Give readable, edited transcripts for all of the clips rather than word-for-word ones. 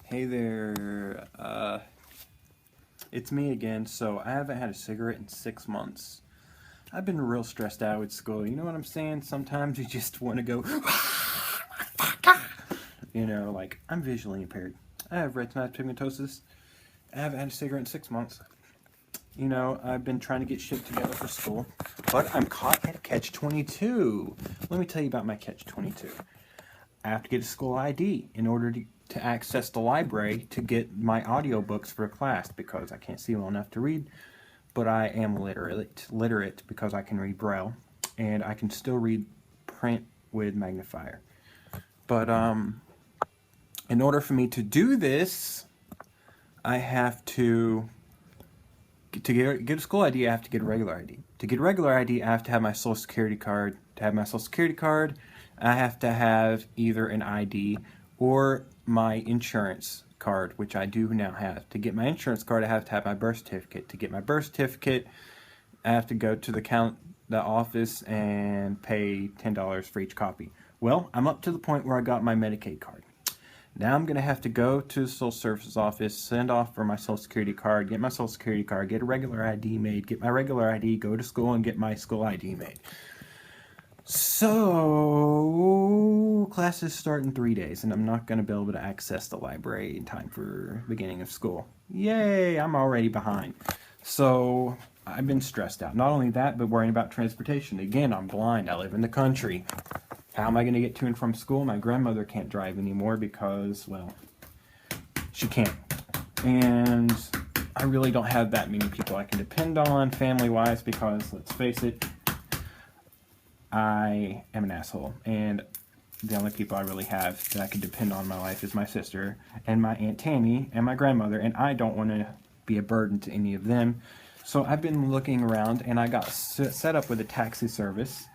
Hey there, it's me again. So I haven't had a cigarette in 6 months. I've been real stressed out with school. You know what I'm saying? Sometimes you just want to go, like I'm visually impaired. I have retinitis pigmentosus. I haven't had a cigarette in 6 months. I've been trying to get shit together for school, but I'm caught at a catch-22. Let me tell you about my catch-22. I have to get a school ID in order to access the library to get my audiobooks for a class because I can't see well enough to read, but I am literate because I can read Braille and I can still read print with magnifier. But in order for me to do this, I have to get a school ID. I have to get a regular ID. To get a regular ID, I have to have my Social Security card. To have my Social Security card, I have to have either an ID or my insurance card, which I do now have. To get my insurance card, I have to have my birth certificate. To get my birth certificate, I have to go to the office and pay $10 for each copy. Well, I'm up to the point where I got my Medicaid card. Now I'm going to have to go to the Social Services office, send off for my Social Security card, get my Social Security card, get a regular ID made, get my regular ID, go to school and get my school ID made. So, classes start in 3 days, and I'm not going to be able to access the library in time for the beginning of school. Yay, I'm already behind. So, I've been stressed out. Not only that, but worrying about transportation. Again, I'm blind. I live in the country. How am I going to get to and from school? My grandmother can't drive anymore because, well, she can't. And I really don't have that many people I can depend on family-wise because, let's face it, I am an asshole, and the only people I really have that I can depend on in my life is my sister and my Aunt Tammy and my grandmother, and I don't want to be a burden to any of them. So I've been looking around, and I got set up with a taxi service.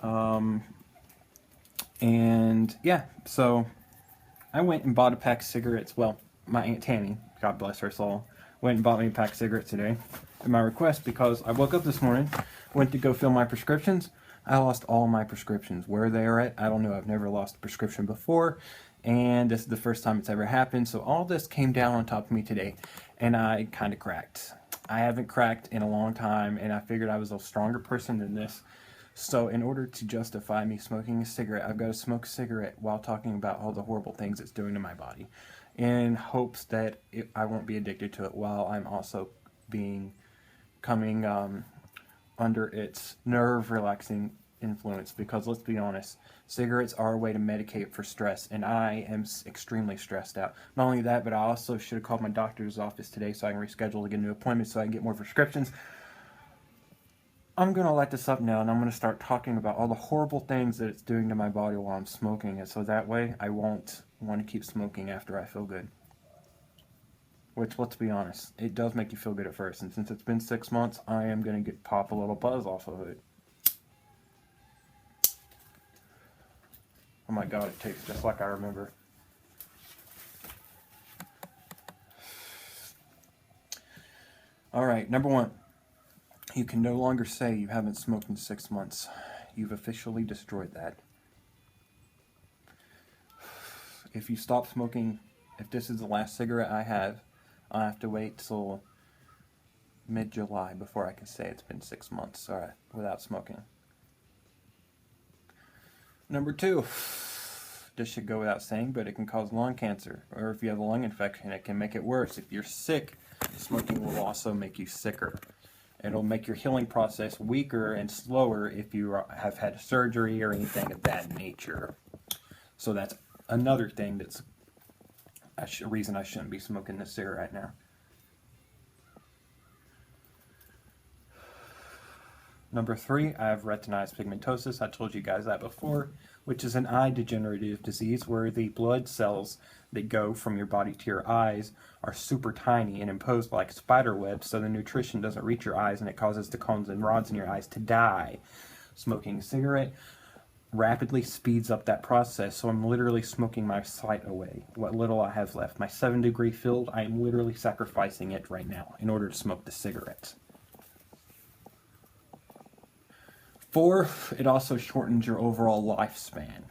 And yeah, so I went and bought a pack of cigarettes. Well, my Aunt Tammy, God bless her soul, went and bought me a pack of cigarettes today at my request because I woke up this morning, went to go fill my prescriptions. I lost all my prescriptions. Where they are at, I don't know. I've never lost a prescription before, and this is the first time it's ever happened. So all this came down on top of me today, and I kind of cracked. I haven't cracked in a long time, and I figured I was a stronger person than this. So in order to justify me smoking a cigarette, I've got to smoke a cigarette while talking about all the horrible things it's doing to my body, in hopes that I won't be addicted to it while I'm also coming under its nerve-relaxing influence. Because let's be honest, cigarettes are a way to medicate for stress, and I am extremely stressed out. Not only that, but I also should have called my doctor's office today so I can reschedule to get a new appointment so I can get more prescriptions. I'm going to light this up now, and I'm going to start talking about all the horrible things that it's doing to my body while I'm smoking it, so that way I won't want to keep smoking after I feel good. Which, let's be honest, it does make you feel good at first, and since it's been 6 months, I am going to pop a little buzz off of it. Oh my god, it tastes just like I remember. Alright, number one. You can no longer say you haven't smoked in 6 months. You've officially destroyed that. If you stop smoking, if this is the last cigarette I have, I'll have to wait till mid-July before I can say it's been 6 months without smoking. Number two, this should go without saying, but it can cause lung cancer. Or if you have a lung infection, it can make it worse. If you're sick, smoking will also make you sicker. It'll make your healing process weaker and slower if you have had surgery or anything of that nature. So that's another thing that's a reason I shouldn't be smoking this cigarette now. Number three, I have retinitis pigmentosus. I told you guys that before, which is an eye degenerative disease where the blood cells that go from your body to your eyes are super tiny and imposed like spider webs, so the nutrition doesn't reach your eyes and it causes the cones and rods in your eyes to die. Smoking a cigarette rapidly speeds up that process, so I'm literally smoking my sight away. What little I have left, my 7-degree field, I am literally sacrificing it right now in order to smoke the cigarette. 4, it also shortens your overall lifespan.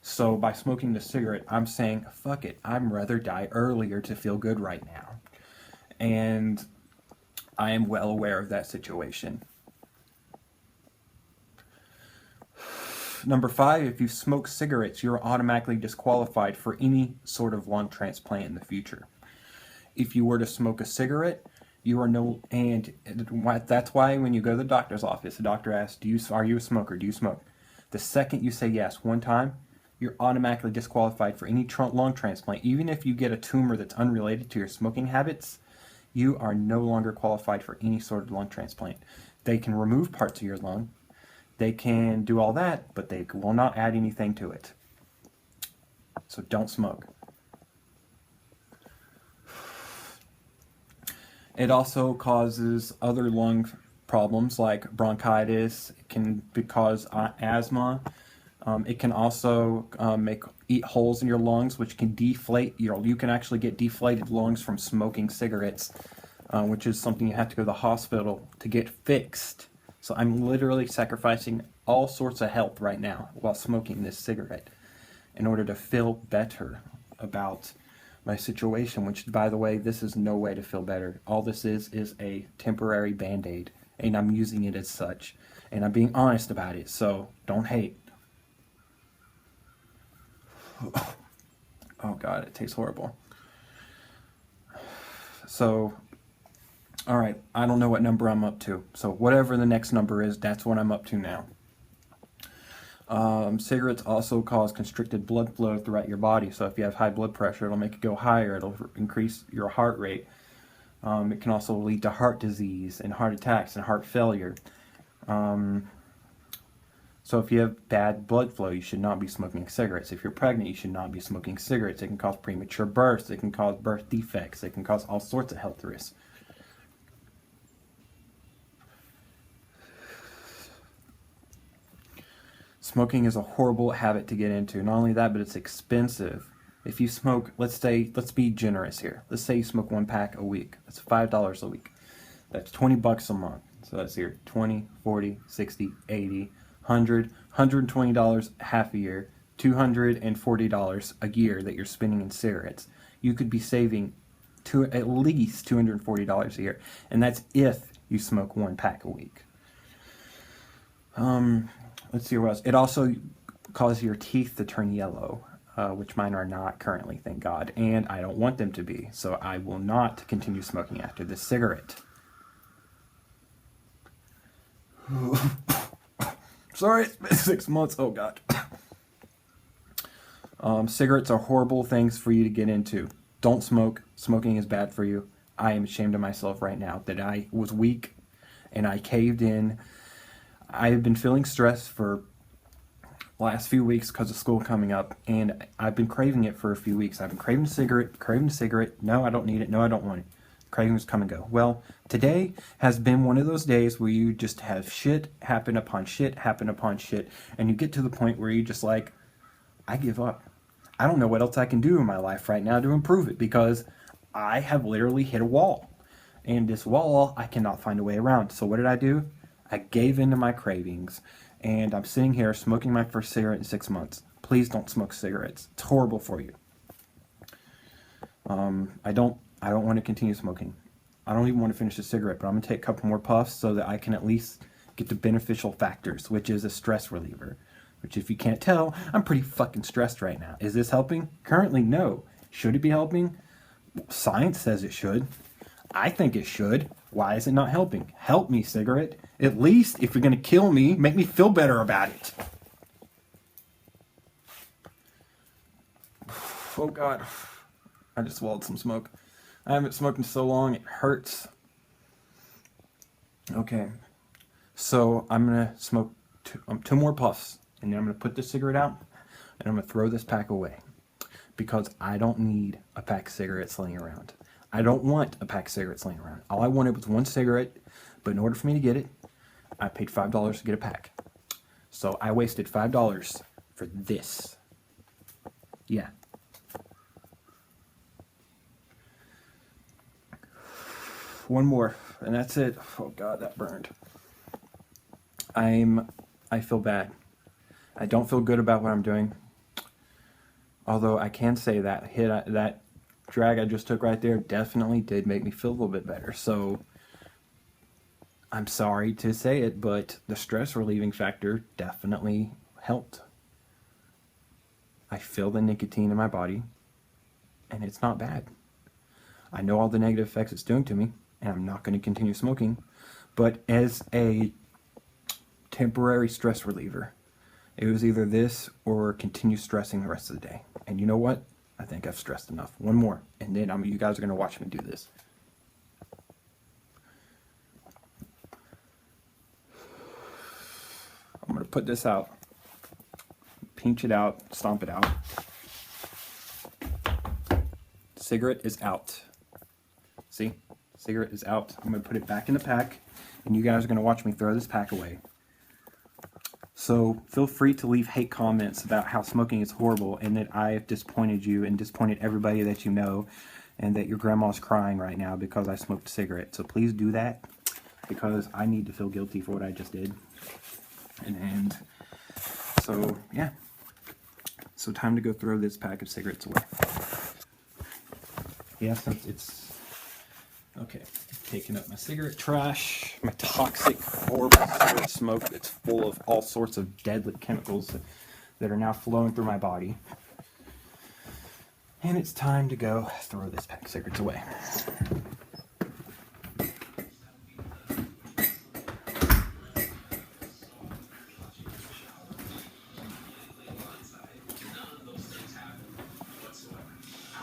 So by smoking the cigarette, I'm saying, fuck it, I'd rather die earlier to feel good right now. And I am well aware of that situation. Number 5, if you smoke cigarettes, you're automatically disqualified for any sort of lung transplant in the future. If you were to smoke a cigarette, you are no, and that's why when you go to the doctor's office, the doctor asks, are you a smoker? Do you smoke? The second you say yes one time, you're automatically disqualified for any lung transplant. Even if you get a tumor that's unrelated to your smoking habits, you are no longer qualified for any sort of lung transplant. They can remove parts of your lung. They can do all that, but they will not add anything to it. So don't smoke. It also causes other lung problems like bronchitis. It can cause asthma. It can also eat holes in your lungs, which can deflate. You can actually get deflated lungs from smoking cigarettes, which is something you have to go to the hospital to get fixed. So I'm literally sacrificing all sorts of health right now while smoking this cigarette in order to feel better about my situation, which, by the way, this is no way to feel better. All this is a temporary Band-Aid, and I'm using it as such. And I'm being honest about it, so don't hate. Oh God, it tastes horrible. So, alright, I don't know what number I'm up to. So whatever the next number is, that's what I'm up to now. Cigarettes also cause constricted blood flow throughout your body. So if you have high blood pressure, it'll make it go higher. It'll increase your heart rate. It can also lead to heart disease and heart attacks and heart failure. So if you have bad blood flow, you should not be smoking cigarettes. If you're pregnant, you should not be smoking cigarettes. It can cause premature births. It can cause birth defects. It can cause all sorts of health risks. Smoking is a horrible habit to get into. Not only that, but it's expensive. If you smoke, let's be generous here. Let's say you smoke 1 pack a week. That's $5 a week. That's $20 a month. So that's here, 20, 40, 60, 80, 100, $120 half a year, $240 a year that you're spending in cigarettes. You could be saving at least $240 a year. And that's if you smoke 1 pack a week. Let's see what else. It also causes your teeth to turn yellow, which mine are not currently, thank God. And I don't want them to be, so I will not continue smoking after this cigarette. Sorry, it's been 6 months. Oh God. Cigarettes are horrible things for you to get into. Don't smoke. Smoking is bad for you. I am ashamed of myself right now that I was weak and I caved in. I've been feeling stressed for the last few weeks because of school coming up, and I've been craving it for a few weeks. I've been craving a cigarette. No, I don't need it. No, I don't want it. Cravings come and go. Well, today has been one of those days where you just have shit happen upon shit happen upon shit, and you get to the point where you just like, I give up. I don't know what else I can do in my life right now to improve it because I have literally hit a wall. And this wall, I cannot find a way around. So what did I do? I gave in to my cravings, and I'm sitting here smoking my first cigarette in 6 months. Please don't smoke cigarettes. It's horrible for you. I don't want to continue smoking. I don't even want to finish the cigarette, but I'm going to take a couple more puffs so that I can at least get the beneficial factors, which is a stress reliever. Which, if you can't tell, I'm pretty fucking stressed right now. Is this helping? Currently, no. Should it be helping? Science says it should. I think it should. Why is it not helping? Help me, cigarette. At least, if you're going to kill me, make me feel better about it. Oh God. I just swallowed some smoke. I haven't smoked in so long, it hurts. Okay. So, I'm going to smoke 2 more puffs. And then I'm going to put this cigarette out. And I'm going to throw this pack away. Because I don't need a pack of cigarettes laying around. I don't want a pack of cigarettes laying around. All I wanted was 1 cigarette, but in order for me to get it, I paid $5 to get a pack. So I wasted $5 for this. Yeah. One more, and that's it. Oh God, that burned. I feel bad. I don't feel good about what I'm doing. Although I can say that that drag I just took right there definitely did make me feel a little bit better. So I'm sorry to say it, but the stress relieving factor definitely helped. I feel the nicotine in my body, and it's not bad. I know all the negative effects it's doing to me, and I'm not going to continue smoking, but as a temporary stress reliever, it was either this or continue stressing the rest of the day. And you know what? I think I've stressed enough. One more, and then you guys are going to watch me do this. I'm going to put this out, pinch it out, stomp it out. Cigarette is out. See? Cigarette is out. I'm going to put it back in the pack, and you guys are going to watch me throw this pack away. So feel free to leave hate comments about how smoking is horrible and that I have disappointed you and disappointed everybody that you know, and that your grandma's crying right now because I smoked a cigarette. So please do that, because I need to feel guilty for what I just did. And so, yeah. So time to go throw this pack of cigarettes away. Yeah, since it's... Okay, taking up my cigarette trash, my toxic, horrible cigarette smoke that's full of all sorts of deadly chemicals that are now flowing through my body. And it's time to go throw this pack of cigarettes away.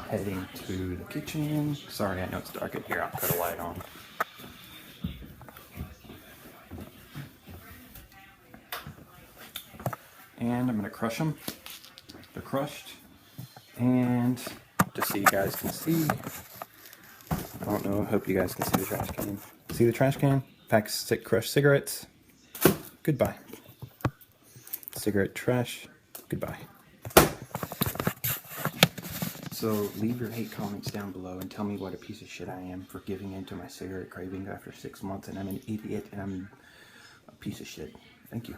Heading to the kitchen. Sorry, I know it's dark in here. I'll put a light on. And I'm going to crush them. They're crushed. And just so you guys can see, I don't know, I hope you guys can see the trash can. See the trash can? Pack of crushed cigarettes. Goodbye. Cigarette trash. Goodbye. So leave your hate comments down below and tell me what a piece of shit I am for giving in to my cigarette cravings after 6 months, and I'm an idiot and I'm a piece of shit. Thank you.